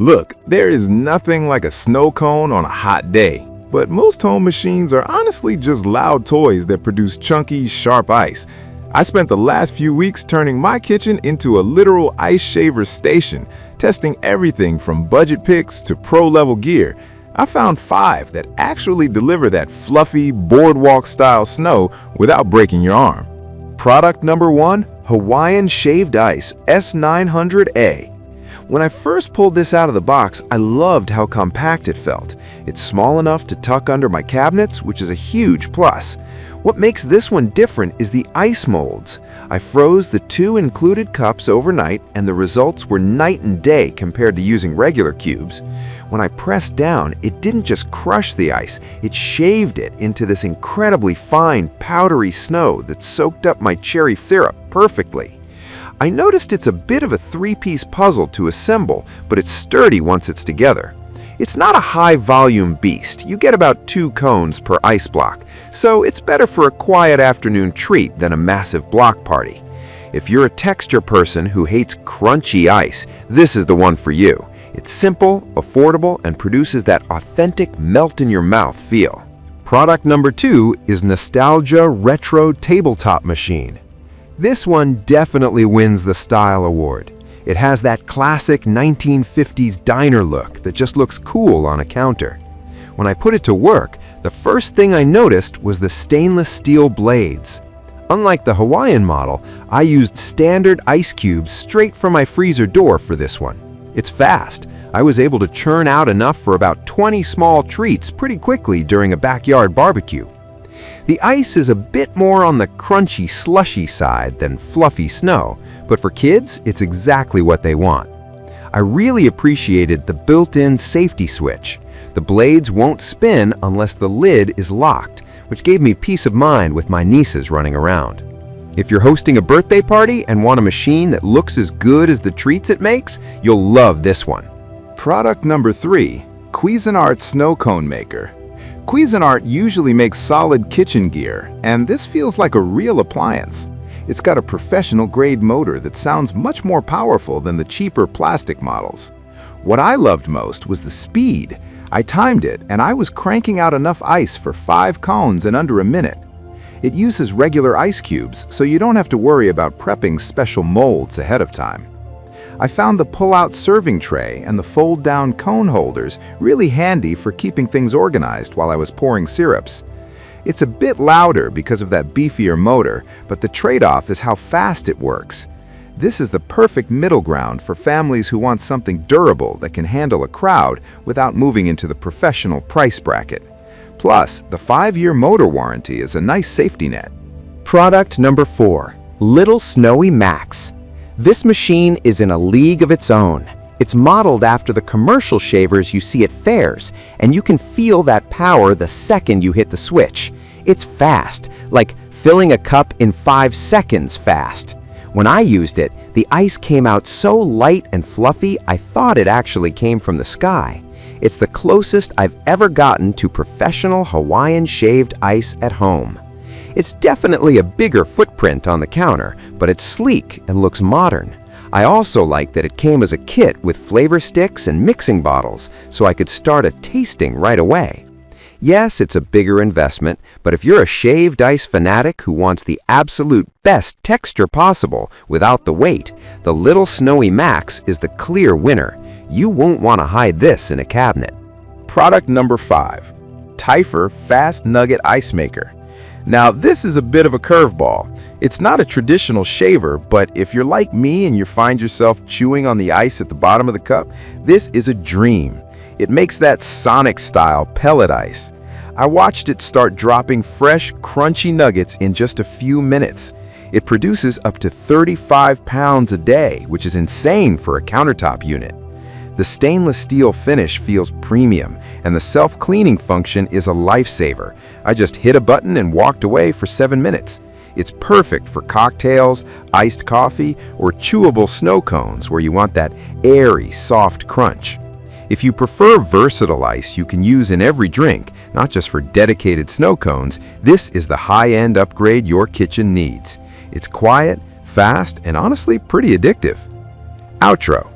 Look, there is nothing like a snow cone on a hot day, but most home machines are honestly just loud toys that produce chunky, sharp ice. I spent the last few weeks turning my kitchen into a literal ice shaver station, testing everything from budget picks to pro-level gear. I found 5 that actually deliver that fluffy, boardwalk-style snow without breaking your arm. Product number 1, Hawaiian Shaved Ice S900A. When I first pulled this out of the box, I loved how compact it felt. It's small enough to tuck under my cabinets, which is a huge plus. What makes this one different is the ice molds. I froze the 2 included cups overnight, and the results were night and day compared to using regular cubes. When I pressed down, it didn't just crush the ice, it shaved it into this incredibly fine, powdery snow that soaked up my cherry syrup perfectly. I noticed it's a bit of a 3-piece puzzle to assemble, but it's sturdy once it's together. It's not a high-volume beast. You get about 2 cones per ice block, so it's better for a quiet afternoon treat than a massive block party. If you're a texture person who hates crunchy ice, this is the one for you. It's simple, affordable, and produces that authentic melt-in-your-mouth feel. Product number 2 is Nostalgia Retro Tabletop Machine. This one definitely wins the Style Award. It has that classic 1950s diner look that just looks cool on a counter. When I put it to work, the first thing I noticed was the stainless steel blades. Unlike the Hawaiian model, I used standard ice cubes straight from my freezer door for this one. It's fast. I was able to churn out enough for about 20 small treats pretty quickly during a backyard barbecue. The ice is a bit more on the crunchy, slushy side than fluffy snow, but for kids, it's exactly what they want. I really appreciated the built-in safety switch. The blades won't spin unless the lid is locked, which gave me peace of mind with my nieces running around. If you're hosting a birthday party and want a machine that looks as good as the treats it makes, you'll love this one. Product number 3, Cuisinart Snow Cone Maker. Cuisinart usually makes solid kitchen gear, and this feels like a real appliance. It's got a professional-grade motor that sounds much more powerful than the cheaper plastic models. What I loved most was the speed. I timed it, and I was cranking out enough ice for 5 cones in under a minute. It uses regular ice cubes, so you don't have to worry about prepping special molds ahead of time. I found the pull-out serving tray and the fold-down cone holders really handy for keeping things organized while I was pouring syrups. It's a bit louder because of that beefier motor, but the trade-off is how fast it works. This is the perfect middle ground for families who want something durable that can handle a crowd without moving into the professional price bracket. Plus, the 5-year motor warranty is a nice safety net. Product number 4, Little Snowy Max. This machine is in a league of its own. It's modeled after the commercial shavers you see at fairs, and you can feel that power the second you hit the switch. It's fast, like filling a cup in 5 seconds fast. When I used it, the ice came out so light and fluffy I thought it actually came from the sky. It's the closest I've ever gotten to professional Hawaiian shaved ice at home. It's definitely a bigger footprint on the counter, but it's sleek and looks modern. I also like that it came as a kit with flavor sticks and mixing bottles, so I could start a tasting right away. Yes, it's a bigger investment, but if you're a shaved ice fanatic who wants the absolute best texture possible without the weight, the Little Snowy Max is the clear winner. You won't want to hide this in a cabinet. Product number 5, Typhur Fast Nugget Ice Maker. Now, this is a bit of a curveball. It's not a traditional shaver, but if you're like me and you find yourself chewing on the ice at the bottom of the cup, this is a dream. It makes that Sonic-style pellet ice. I watched it start dropping fresh, crunchy nuggets in just a few minutes. It produces up to 35 pounds a day, which is insane for a countertop unit. The stainless steel finish feels premium, and the self-cleaning function is a lifesaver. I just hit a button and walked away for 7 minutes. It's perfect for cocktails, iced coffee, or chewable snow cones where you want that airy, soft crunch. If you prefer versatile ice you can use in every drink, not just for dedicated snow cones, this is the high-end upgrade your kitchen needs. It's quiet, fast, and honestly pretty addictive. Outro.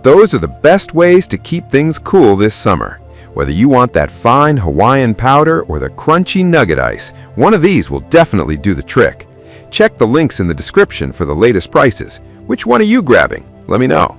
Those are the best ways to keep things cool this summer. Whether you want that fine Hawaiian powder or the crunchy nugget ice, one of these will definitely do the trick. Check the links in the description for the latest prices. Which one are you grabbing? Let me know.